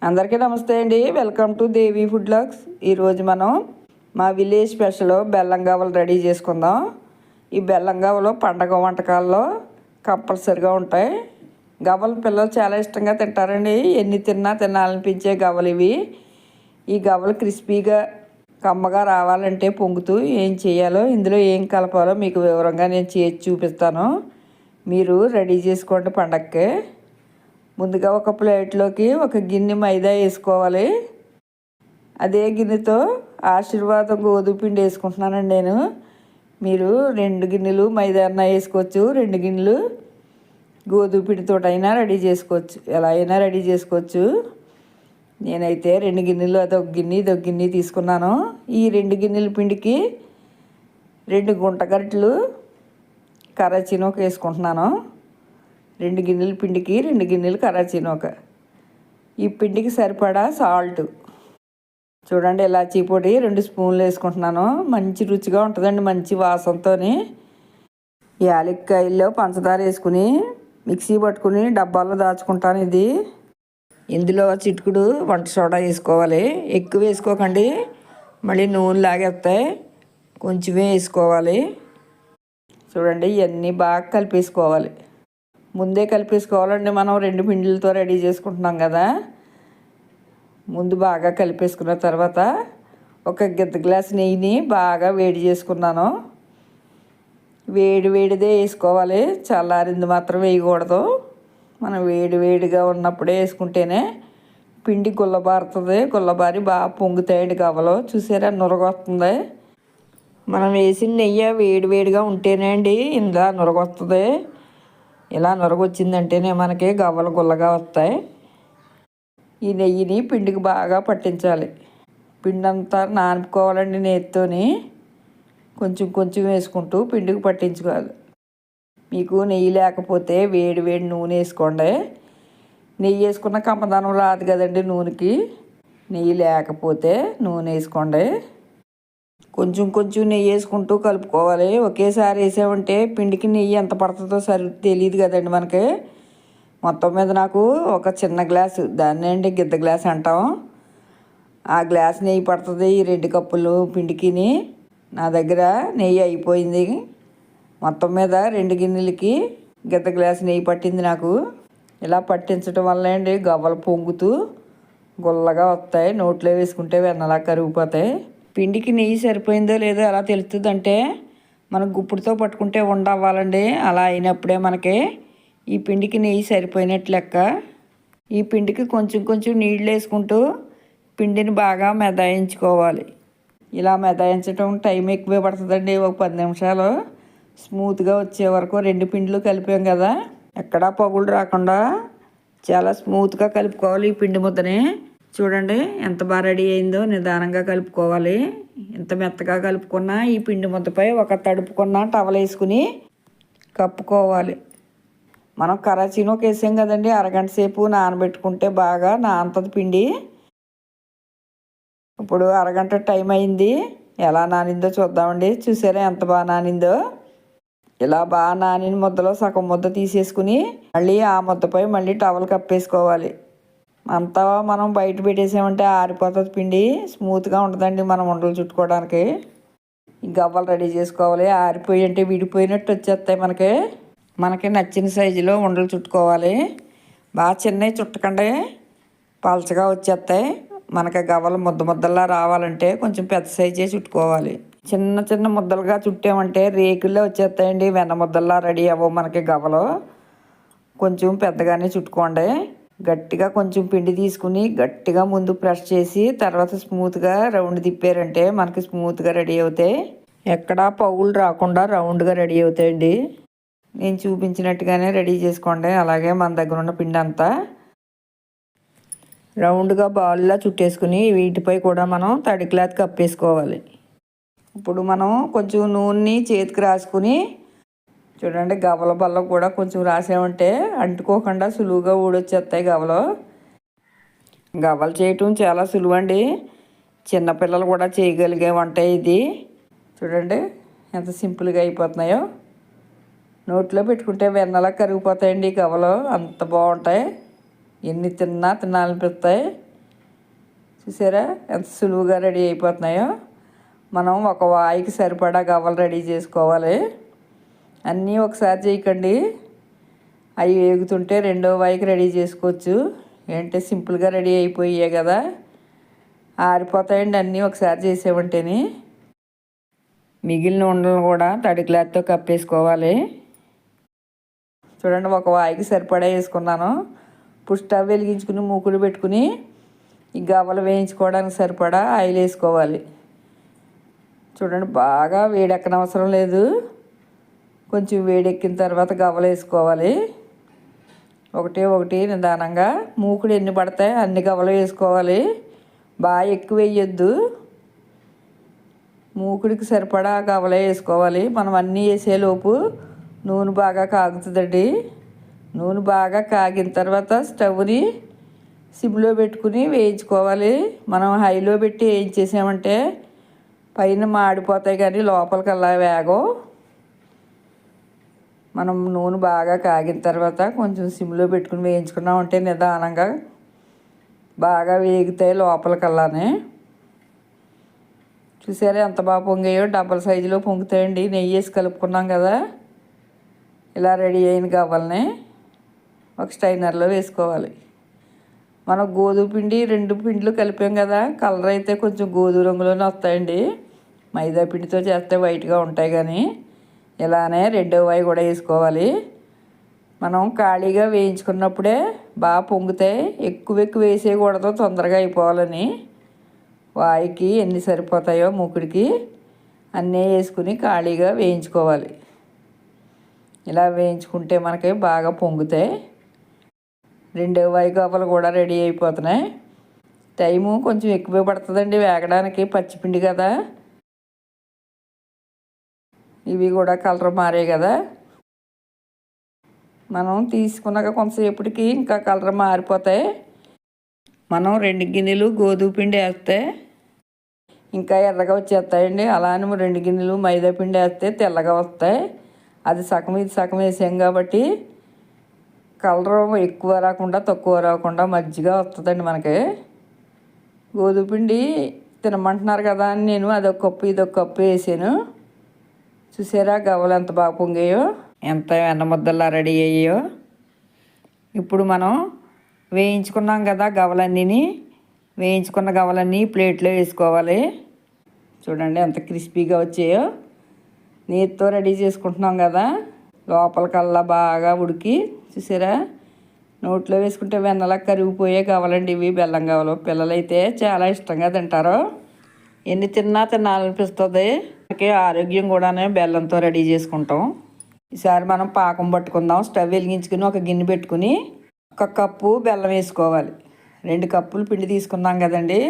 అందరికీ నమస్తే అండి. Welcome to Devi food logs. ఈరోజు మనం మా విలేజ్ స్పెషల్ బెల్లం గవ్వలు రెడీ చేసుకుందాం. ఈ బెల్లం గవ్వలు పండగ వంటకాల్లో కంపల్సరిగా ఉంటాయి. గవ్వలు పిల్లలు చాలా ఇష్టంగా తింటారండి. ఎన్ని తిన్నా తినాలనిపించే గవ్వలు ఇవి. ఈ గవ్వలు క్రిస్పీగా కమ్మగా రావాలంటే పొంగుతూ ఏం చేయాలో, ఇందులో ఏం కలపాలో మీకు వివరంగా నేను చేసి చూపిస్తాను. మీరు రెడీ చేసుకోండి పండగకి. ముందుగా ఒక ప్లేట్లోకి ఒక గిన్నె మైదా వేసుకోవాలి. అదే గిన్నెతో ఆశీర్వాదం గోధుమ పిండి వేసుకుంటున్నానండి నేను. మీరు 2 గిన్నెలు మైదా అన్నా వేసుకోవచ్చు, 2 గిన్నెలు గోధుమ పిండితో అయినా రెడీ చేసుకోవచ్చు, ఎలా అయినా రెడీ చేసుకోవచ్చు. నేనైతే 2 గిన్నెలు, అదొక గిన్నె ఇదొక గిన్నె తీసుకున్నాను. ఈ 2 గిన్నెల పిండికి 2 గుంట గరిటెలు కరాచీ నూక వేసుకుంటున్నాను. 2 గిన్నెల పిండికి 2 గిన్నెలు కరాచీ నూక. ఈ పిండికి సరిపడా సాల్ట్ చూడండి, ఇలాచీ పొడి 2 స్పూన్లు వేసుకుంటున్నాను. మంచి రుచిగా ఉంటుందండి, మంచి వాసనతో. యాలక్కాయల్లో పంచదార వేసుకుని మిక్సీ పట్టుకుని డబ్బాల్లో దాచుకుంటాను. ఇందులో చిటుకుడు వంట సోడా వేసుకోవాలి. ఎక్కువ వేసుకోకండి, మళ్ళీ నూనె లాగేస్తాయి. కొంచెమే వేసుకోవాలి. చూడండి, ఇవన్నీ బాగా కలిపేసుకోవాలి. ముందే కలిపేసుకోవాలండి. మనం 2 పిండిలతో రెడీ చేసుకుంటున్నాం కదా. ముందు బాగా కలిపేసుకున్న తర్వాత ఒక గిద్ద గ్లాస్ నెయ్యిని బాగా వేడి చేసుకున్నాను. వేడిదే వేసుకోవాలి, చల్లారింది మాత్రం వేయకూడదు. మనం వేడిగా ఉన్నప్పుడే వేసుకుంటేనే పిండి గుల్లబారుతుంది. గుల్లబారి బాగా పొంగుతాయండి గవ్వలు. చూసారా, నురగొస్తుంది. మనం వేసిన నెయ్యి వేడిగా ఉంటేనే అండి ఇందా నురగొస్తుంది. ఇలా నొరగొచ్చిందంటేనే మనకి గవ్వలు గుల్లగా వస్తాయి. ఈ నెయ్యిని పిండికి బాగా పట్టించాలి. పిండి అంతా నానుకోవాలండి నేతితోని. కొంచెం వేసుకుంటూ పిండికి పట్టించుకోవాలి. మీకు నెయ్యి లేకపోతే వేడి నూనె వేసుకోండి. నెయ్యి వేసుకున్న కమ్మదనం రాదు కదండి నూనెకి. నెయ్యి లేకపోతే నూనె వేసుకోండి. కొంచెం నెయ్యి వేసుకుంటూ కలుపుకోవాలి. ఒకేసారి వేసామంటే పిండికి నెయ్యి ఎంత పడుతుందో తెలియదు కదండి మనకి. మొత్తం మీద నాకు ఒక చిన్న గ్లాసు, దాన్ని అండి గిద్ద గ్లాస్ అంటాం, ఆ గ్లాస్ నెయ్యి పడుతుంది ఈ 2 కప్పులు పిండికి. నా దగ్గర నెయ్యి అయిపోయింది. మొత్తం మీద 2 గిన్నెలకి గిద్ద గ్లాస్ నెయ్యి పట్టింది నాకు. ఇలా పట్టించడం వల్ల అండి గవ్వలు పొంగుతూ గుల్లగా వస్తాయి. నోట్లో వేసుకుంటే వెన్నలా కరిగిపోతాయి. పిండికి నెయ్యి సరిపోయిందో లేదో ఎలా తెలుస్తుంది అంటే, మనం గుప్పుడుతో పట్టుకుంటే ఉండవ్వాలండి. అలా అయినప్పుడే మనకి ఈ పిండికి నెయ్యి సరిపోయినట్లు లెక్క. ఈ పిండికి కొంచెం నీళ్ళు వేసుకుంటూ పిండిని బాగా మెదాయించుకోవాలి. ఇలా మెదాయించడం టైం ఎక్కువే పడుతుందండి. ఒక 10 నిమిషాలు స్మూత్గా వచ్చే వరకు 2 పిండిలు కలిపాం కదా, ఎక్కడా పగులు రాకుండా చాలా స్మూత్గా కలుపుకోవాలి ఈ పిండి ముద్దని. చూడండి ఎంత బాగా రెడీ అయిందో. నిదానంగా కలుపుకోవాలి. ఎంత మెత్తగా కలుపుకున్నా ఈ పిండి ముద్దపై ఒక తడుపుకున్న టవల్ వేసుకుని కప్పుకోవాలి. మనం కరాచీ నూక వేసాం కదండి, అరగంట సేపు నానబెట్టుకుంటే బాగా నానుతుంది పిండి. ఇప్పుడు అరగంట టైం అయింది. ఎలా నానిందో చూద్దామండి. చూసారా ఎంత బాగా నానిందో. ఇలా బాగా నానిన ముద్దలో సగం ముద్ద తీసేసుకుని మళ్ళీ ఆ ముద్దపై మళ్ళీ టవల్ కప్పేసుకోవాలి. అంతా మనం బయట పెట్టేసామంటే ఆరిపోతుంది పిండి. స్మూత్గా ఉంటుందండి మనం ఉండలు చుట్టుకోవడానికి. ఈ గవ్వలు రెడీ చేసుకోవాలి. ఆరిపోయి అంటే విడిపోయినట్టు వచ్చేస్తాయి మనకి నచ్చిన సైజులో ఉండలు చుట్టుకోవాలి. బాగా చిన్నవి చుట్టకండి, పలచగా వచ్చేస్తాయి. మనకి గవ్వలు ముద్దలా రావాలంటే కొంచెం పెద్ద సైజే చుట్టుకోవాలి. చిన్న ముద్దలుగా చుట్టామంటే రేకుల్లో వచ్చేస్తాయండి. వెన్న ముద్దల్లా రెడీ అవ్వవు మనకి గవ్వలు. కొంచెం పెద్దగానే చుట్టుకోండి. గట్టిగా కొంచెం పిండి తీసుకుని గట్టిగా ముందు ప్రెస్ చేసి తర్వాత స్మూత్గా రౌండ్ తిప్పారంటే మనకి స్మూత్గా రెడీ అవుతాయి. ఎక్కడా పౌలు రాకుండా రౌండ్గా రెడీ అవుతాయండి. నేను చూపించినట్టుగానే రెడీ చేసుకోండి. అలాగే మన దగ్గర ఉన్న పిండి అంతా రౌండ్గా బాల్లా చుట్టేసుకుని వీటిపై కూడా మనం తడి క్లాత్ కప్పేసుకోవాలి. ఇప్పుడు మనం కొంచెం నూనె చేతికి రాసుకుని చూడండి, గవ్వల బల్ల కూడా కొంచెం రాసామంటే అంటుకోకుండా సులువుగా ఊడొచ్చేస్తాయి గవ్వలు. గవ్వలు చేయటం చాలా సులువండి. చిన్నపిల్లలు కూడా చేయగలిగే వంట ఇది. చూడండి ఎంత సింపుల్గా అయిపోతున్నాయో. నోట్లో పెట్టుకుంటే వెన్నలా కరిగిపోతాయండి గవ్వలు. అంత బాగుంటాయి. ఎన్ని తిన్నా తినాలనిపిస్తాయి. చూసారా ఎంత సులువుగా రెడీ అయిపోతున్నాయో. మనం ఒక వాయికి సరిపడా గవ్వలు రెడీ చేసుకోవాలి. అన్నీ ఒకసారి చేయకండి, అవి వేగుతుంటే రెండో వాయికి రెడీ చేసుకోవచ్చు. ఏంటంటే సింపుల్గా రెడీ అయిపోయాయి కదా, ఆరిపోతాయండి అన్నీ ఒకసారి చేసేవంటేని. మిగిలిన ఉండలు కూడా తడి క్లాత్తో కప్పేసుకోవాలి. చూడండి ఒక వాయికి సరిపడా వేసుకున్నాను. ఇప్పుడు స్టవ్ వెలిగించుకుని మూకుడు పెట్టుకుని ఈ గవ్వలు వేయించుకోవడానికి సరిపడా ఆయిల్ వేసుకోవాలి. చూడండి బాగా వేడెక్కనవసరం లేదు, కొంచెం వేడెక్కిన తర్వాత గవ్వలు వేసుకోవాలి. ఒకటి నిదానంగా మూకుడు ఎన్ని పడతాయి అన్ని గవ్వలు వేసుకోవాలి. బాగా ఎక్కువ వేయొద్దు, మూకుడికి సరిపడా గవ్వలే వేసుకోవాలి. మనం అన్నీ వేసేలోపు నూనె బాగా కాగుతుందండి. నూనె బాగా కాగిన తర్వాత స్టవ్ని సిమ్లో పెట్టుకుని వేయించుకోవాలి. మనం హైలో పెట్టి వేయించేసామంటే పైన మాడిపోతాయి కానీ లోపలికి అలా వేగవు. మనం నూనె బాగా కాగిన తర్వాత కొంచెం సిమ్లో పెట్టుకుని వేయించుకున్నామంటే నిదానంగా బాగా వేగుతాయి లోపలికల్లానే. చూసారా ఎంత బాగా పొంగాయో, డబల్ సైజులో పొంగుతాయండి. నెయ్యి వేసి కలుపుకున్నాం కదా, ఇలా రెడీ అయిన గవ్వల్ని ఒక స్టైనర్లో వేసుకోవాలి. మనం గోధుమ పిండి 2 పిండిలు కలిపాం కదా, కలర్ అయితే కొంచెం గోధుమ రంగులోనే వస్తాయండి. మైదా పిండితో చేస్తే వైట్గా ఉంటాయి, కానీ ఇలానే రెండో వాయి కూడా వేసుకోవాలి. మనం ఖాళీగా వేయించుకున్నప్పుడే బాగా పొంగుతాయి. ఎక్కువ వేసేయకూడదు, తొందరగా అయిపోవాలని. వాయికి ఎన్ని సరిపోతాయో మూకుడికి అన్నీ వేసుకుని ఖాళీగా వేయించుకోవాలి. ఇలా వేయించుకుంటే మనకి బాగా పొంగుతాయి. రెండో వాయి గవ్వలు కూడా రెడీ అయిపోతున్నాయి. టైము కొంచెం ఎక్కువే పడుతుందండి వేగడానికి, పచ్చిపిండి కదా. ఇవి కూడా కలర్ మారాయి కదా, మనం తీసుకున్నాక కొంతసేపటికి ఇంకా కలర్ మారిపోతాయి. మనం 2 గిన్నెలు గోధుమ పిండి వేస్తే ఇంకా ఎర్రగా వచ్చేస్తాయండి. అలానే 2 గిన్నెలు మైదా పిండి వేస్తే తెల్లగా వస్తాయి. అది సగం ఇది సగం వేసాం కాబట్టి కలర్ ఎక్కువ రాకుండా తక్కువ రాకుండా మజ్జిగా వస్తుందండి మనకి. గోధుమ పిండి తినమంటున్నారు కదా అని నేను అదొక కప్పు ఇదొక కప్పు వేసాను. చూసారా గవ్వలు ఎంత బాగా పొంగాయో, ఎంత వెన్న ముద్దలా రెడీ అయ్యాయో. ఇప్పుడు మనం వేయించుకున్నాం కదా గవ్వలన్నీ, వేయించుకున్న గవ్వలన్నీ ప్లేట్లో వేసుకోవాలి. చూడండి ఎంత క్రిస్పీగా వచ్చాయో. నీటితో రెడీ చేసుకుంటున్నాం కదా, లోపలికల్లా బాగా ఉడికి. చూసారా నోట్లో వేసుకుంటే వెన్నలా కరిగిపోయే గవ్వలండి ఇవి, బెల్లం గవ్వలు. పిల్లలైతే చాలా ఇష్టంగా తింటారు, ఎన్ని తిన్నా తినాలనిపిస్తుంది. మనకి ఆరోగ్యం కూడానే బెల్లంతో రెడీ చేసుకుంటాం. ఈసారి మనం పాకం పట్టుకుందాం. స్టవ్ వెలిగించుకుని ఒక గిన్నె పెట్టుకుని 1 కప్పు బెల్లం వేసుకోవాలి. 2 కప్పులు పిండి తీసుకున్నాం కదండి,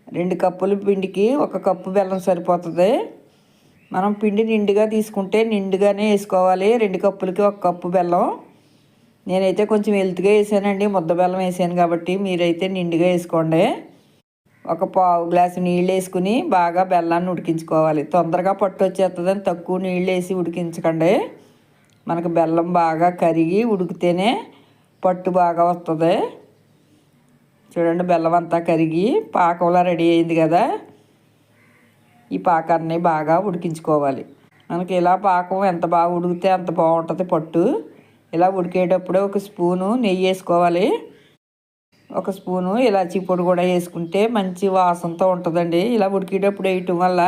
2 కప్పుల పిండికి 1 కప్పు బెల్లం సరిపోతుంది. మనం పిండి నిండుగా తీసుకుంటే నిండుగానే వేసుకోవాలి. 2 కప్పులకి 1 కప్పు బెల్లం. నేనైతే కొంచెం ఎలుతుగా వేసానండి, ముద్ద బెల్లం వేసాను కాబట్టి. మీరైతే నిండుగా వేసుకోండి. 1 పావు గ్లాసు నీళ్ళు వేసుకుని బాగా బెల్లాన్ని ఉడికించుకోవాలి. తొందరగా పట్టు వచ్చేస్తుందని తక్కువ నీళ్ళు వేసి ఉడికించకండి. మనకు బెల్లం బాగా కరిగి ఉడికితేనే పట్టు బాగా వస్తుంది. చూడండి బెల్లం అంతా కరిగి పాకంలా రెడీ అయింది కదా. ఈ పాకాన్ని బాగా ఉడికించుకోవాలి. మనకి ఇలా పాకం ఎంత బాగా ఉడికితే అంత బాగుంటుంది పట్టు. ఇలా ఉడికేటప్పుడే 1 స్పూను నెయ్యి వేసుకోవాలి. 1 స్పూను ఇలాచీ పొడి కూడా వేసుకుంటే మంచి వాసనతో ఉంటుందండి. ఇలా ఉడికేటప్పుడు వేయటం వల్ల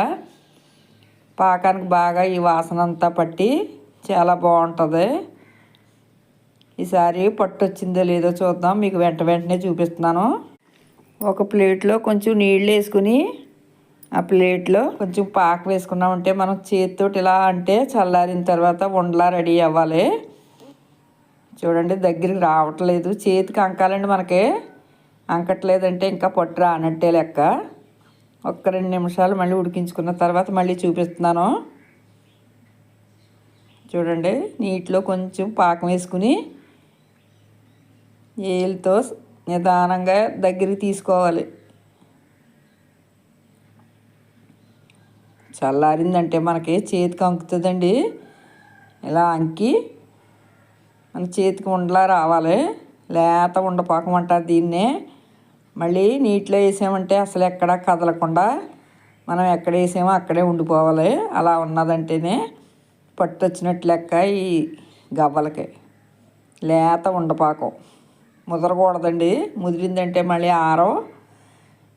పాకానికి బాగా ఈ వాసన అంతా పట్టి చాలా బాగుంటుంది. ఈసారి పట్టు వచ్చిందో లేదో చూద్దాం, మీకు వెంటనే చూపిస్తున్నాను. 1 ప్లేట్లో కొంచెం నీళ్ళు వేసుకుని ఆ ప్లేట్లో కొంచెం పాకు వేసుకున్నామంటే మనం చేతితో ఇలా అంటే చల్లారిన తర్వాత ఉండలా రెడీ అవ్వాలి. చూడండి దగ్గరికి రావట్లేదు, చేతికి అంకాలండి మనకి. అంకట్లేదంటే ఇంకా పట్టు రానట్టే లెక్క. 1-2 నిమిషాలు మళ్ళీ ఉడికించుకున్న తర్వాత మళ్ళీ చూపిస్తున్నాను. చూడండి నీటిలో కొంచెం పాకం వేసుకుని ఏలుతో నిదానంగా దగ్గరికి తీసుకోవాలి. చల్లారిందంటే మనకి చేతికి అంకుతుందండి. ఇలా అంకి మన చేతికి ఉండలా రావాలి. లేత ఉండపాకం అంటారు దీన్నే. మళ్ళీ నీటిలో వేసామంటే అసలు ఎక్కడ కదలకుండా మనం ఎక్కడ వేసామో అక్కడే ఉండిపోవాలి. అలా ఉన్నదంటేనే పట్టు వచ్చినట్టు లెక్క. ఈ గవ్వలకి లేత ఉండపాకం ముదరకూడదండి. ముదిరిందంటే మళ్ళీ ఆరం.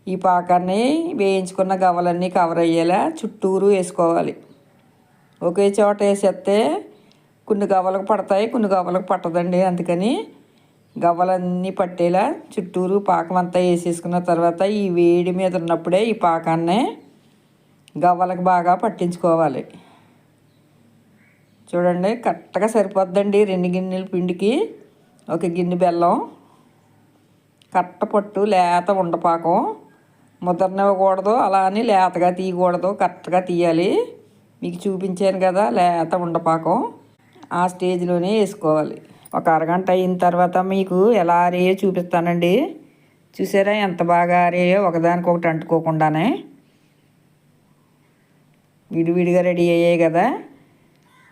ఈ పాకాన్ని వేయించుకున్న గవ్వలన్నీ కవర్ అయ్యేలా చుట్టూరు వేసుకోవాలి. ఒకే చోట వేసేస్తే కొన్ని గవ్వలకు పడతాయి, కొన్ని గవ్వలకు పట్టదండి. అందుకని గవ్వలన్నీ పట్టేలా చుట్టూరు పాకం అంతా వేసేసుకున్న తర్వాత ఈ వేడి మీద ఉన్నప్పుడే ఈ పాకాన్ని గవ్వలకు బాగా పట్టించుకోవాలి. చూడండి కరెక్ట్గా సరిపోద్దండి. 2 గిన్నెల పిండికి 1 గిన్నె బెల్లం. కట్ట పట్టు లేత ఉండపాకం. ముద్రనివ్వకూడదు, అలా అని లేతగా తీయకూడదు, కరెక్ట్గా తీయాలి. మీకు చూపించాను కదా లేత ఉండపాకం. ఆ స్టేజ్లోనే వేసుకోవాలి. ఒక అరగంట అయిన తర్వాత మీకు ఎలా ఆరేయో చూపిస్తానండి. చూసారా ఎంత బాగా ఆరేయో, ఒకదానికొకటి అంటుకోకుండానే విడివిడిగా రెడీ అయ్యాయి కదా.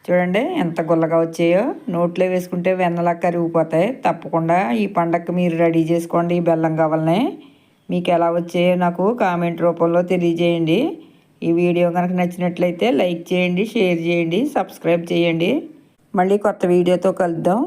చూడండి ఎంత గుల్లగా వచ్చాయో. నోట్లో వేసుకుంటే వెన్నలా కరిగిపోతాయి. తప్పకుండా ఈ పండగకి మీరు రెడీ చేసుకోండి ఈ బెల్లం గవ్వల్ని. మీకు ఎలా వచ్చాయో నాకు కామెంట్ రూపంలో తెలియజేయండి. ఈ వీడియో కనుక నచ్చినట్లయితే లైక్ చేయండి, షేర్ చేయండి, సబ్స్క్రైబ్ చేయండి. మళ్ళీ కొత్త వీడియోతో కలుద్దాం.